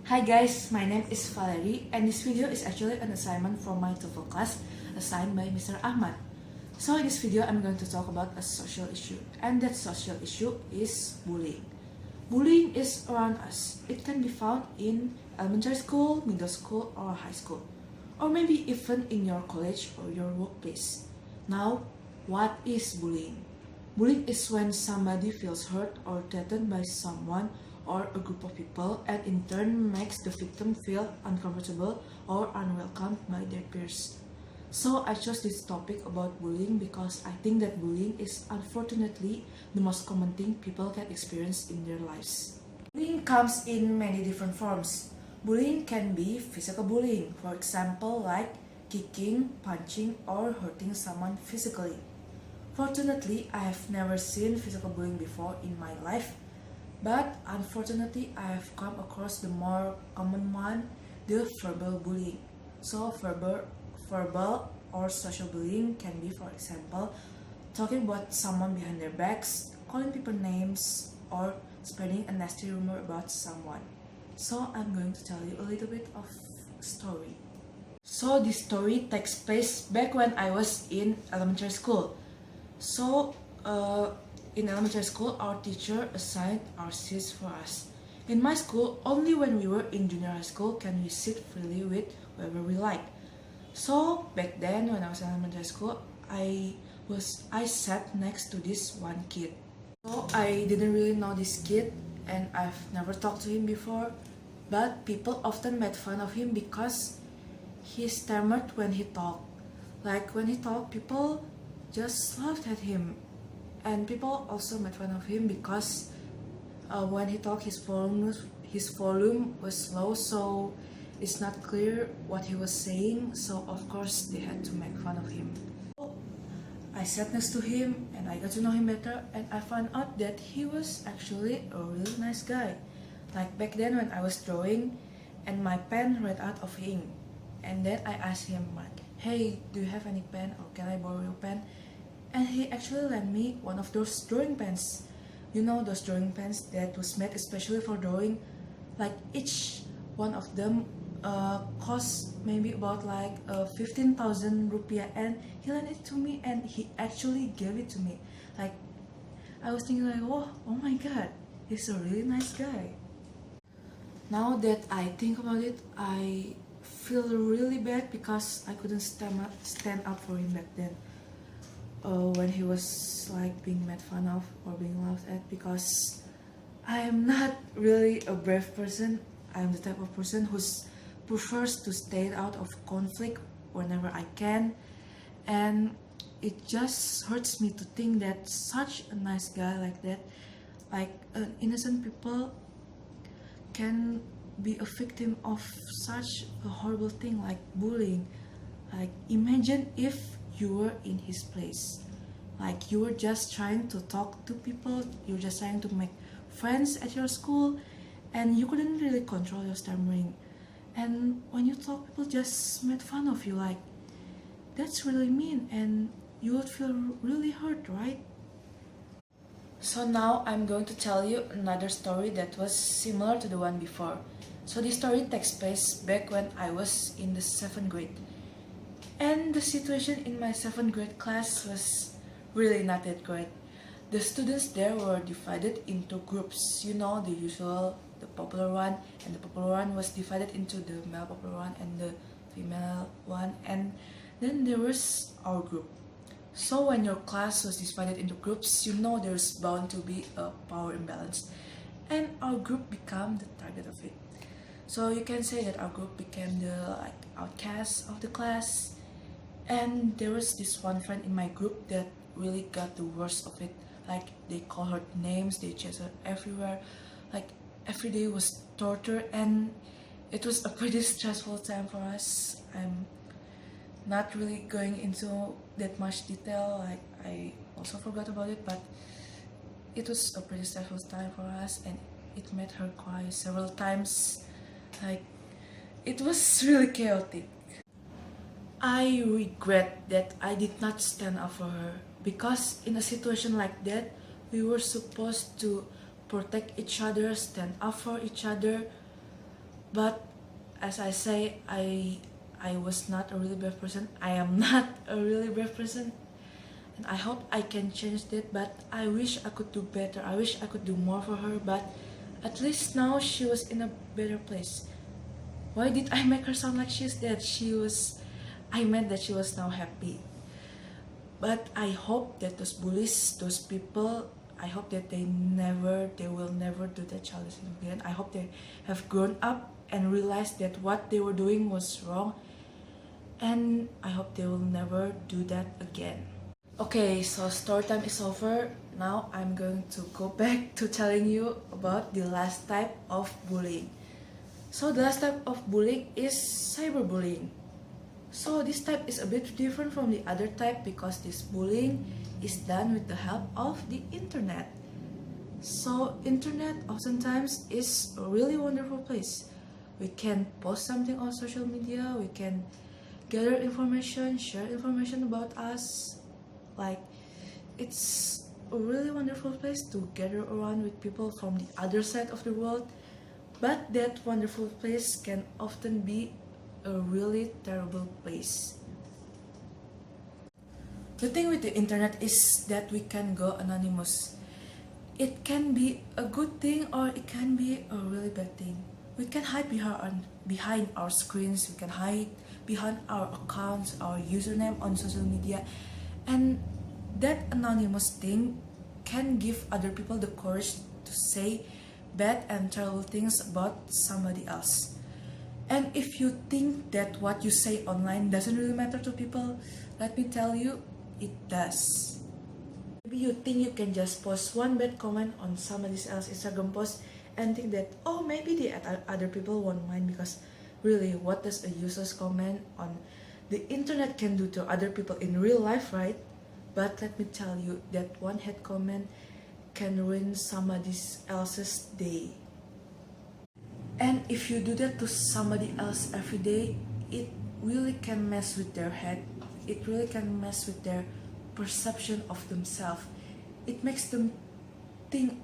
Hi guys, my name is Valerie and this video is actually an assignment from my TOEFL class assigned by Mr. Ahmad. So in this video I'm going to talk about a social issue, and that social issue is bullying. Bullying is around us. It can be found in elementary school, middle school or high school, or maybe even in your college or your workplace. Now, what is bullying? Bullying is when somebody feels hurt or threatened by someone or a group of people, and in turn makes the victim feel uncomfortable or unwelcome by their peers. So I chose this topic about bullying because I think that bullying is unfortunately the most common thing people can experience in their lives. Bullying comes in many different forms. Bullying can be physical bullying, for example like kicking, punching or hurting someone physically. Fortunately, I have never seen physical bullying before in my life. But unfortunately, I have come across the more common one, the verbal bullying. So verbal or social bullying can be, for example, talking about someone behind their backs, calling people names, or spreading a nasty rumor about someone. So I'm going to tell you a little bit of story. So this story takes place back when I was in elementary school. So in elementary school, our teacher assigned our seats for us. In my school, only when we were in junior high school can we sit freely with whoever we like. So back then, when I was in elementary school, I sat next to this one kid. So I didn't really know this kid, and I've never talked to him before. But people often made fun of him because he stammered when he talked. Like when he talked, people just laughed at him. And people also made fun of him because when he talked, his volume was low, so it's not clear what he was saying. So of course they had to make fun of him. I sat next to him and I got to know him better, and I found out that he was actually a really nice guy. Like back then when I was drawing and my pen ran out of ink, and then I asked him like, "Hey, do you have any pen, or can I borrow your pen?" And he actually lent me one of those drawing pens. You know, those drawing pens that was made especially for drawing. Like each one of them cost maybe about like 15,000 rupiah, and he lent it to me and he actually gave it to me. Like I was thinking like, oh my god, he's a really nice guy. Now that I think about it, I feel really bad because I couldn't stand up for him back then. When he was like being made fun of or being laughed at, because I am not really a brave person. I am the type of person who prefers to stay out of conflict whenever I can, and it just hurts me to think that such a nice guy like that, like innocent people, can be a victim of such a horrible thing like bullying. Like imagine if you were in his place. Like you were just trying to talk to people, you're just trying to make friends at your school, and you couldn't really control your stammering. And when you talk, people just made fun of you. Like that's really mean, and you would feel really hurt, right? So now I'm going to tell you another story that was similar to the one before. So this story takes place back when I was in the 7th grade. And the situation in my 7th grade class was really not that great. The students there were divided into groups. You know, the usual, the popular one, and the popular one was divided into the male popular one and the female one. And then there was our group. So when your class was divided into groups, you know there's bound to be a power imbalance. And our group became the target of it. So you can say that our group became the like outcast of the class. And there was this one friend in my group that really got the worst of it. Like they call her names, they chase her everywhere. Like every day was torture, and it was a pretty stressful time for us. I'm not really going into that much detail, like I also forgot about it, but it was a pretty stressful time for us, and it made her cry several times. Like it was really chaotic. I regret that I did not stand up for her, because in a situation like that, we were supposed to protect each other, stand up for each other. But as I say, I was not a really brave person. I am not a really brave person, and I hope I can change that. But I wish I could do better. I wish I could do more for her. But at least now she was in a better place. Why did I make her sound like she's dead? I meant that she was now happy. But I hope that those bullies, those people, I hope that they will never do that childish thing again. I hope they have grown up and realized that what they were doing was wrong. And I hope they will never do that again. Okay, so story time is over. Now I'm going to go back to telling you about the last type of bullying. So the last type of bullying is cyberbullying. So this type is a bit different from the other type because this bullying is done with the help of the internet. So internet oftentimes is a really wonderful place. We can post something on social media, we can gather information, share information about us. Like, it's a really wonderful place to gather around with people from the other side of the world. But that wonderful place can often be a really terrible place. The thing with the internet is that we can go anonymous. It can be a good thing or it can be a really bad thing. We can hide behind our screens, we can hide behind our accounts, our username on social media, and that anonymous thing can give other people the courage to say bad and terrible things about somebody else. And if you think that what you say online doesn't really matter to people, let me tell you, it does. Maybe you think you can just post one bad comment on somebody else's Instagram post and think that, oh, maybe the other people won't mind, because really, what does a useless comment on the internet can do to other people in real life, right? But let me tell you that one hate comment can ruin somebody else's day. And if you do that to somebody else every day, it really can mess with their head. It really can mess with their perception of themselves. It makes them think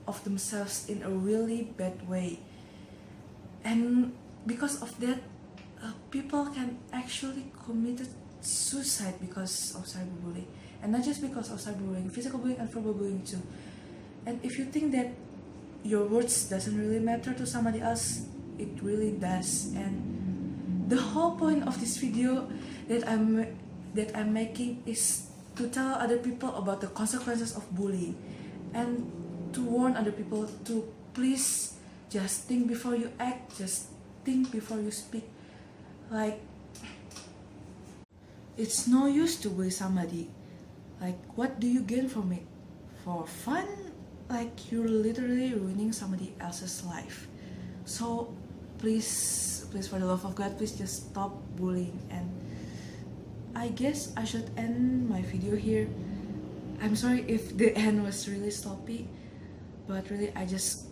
of themselves in a really bad way. And because of that, people can actually commit suicide because of cyberbullying. And not just because of cyberbullying, physical bullying and verbal bullying too. And if you think that your words doesn't really matter to somebody else, it really does. And the whole point of this video that I'm making is to tell other people about the consequences of bullying, and to warn other people to please just think before you act, just think before you speak. Like, it's no use to bully somebody. Like, what do you gain from it? For fun? Like, you're literally ruining somebody else's life. So please for the love of God, please just stop bullying. And I guess I should end my video here. I'm sorry if the end was really sloppy, but really I just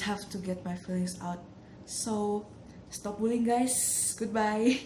have to get my feelings out. So stop bullying, guys. Goodbye.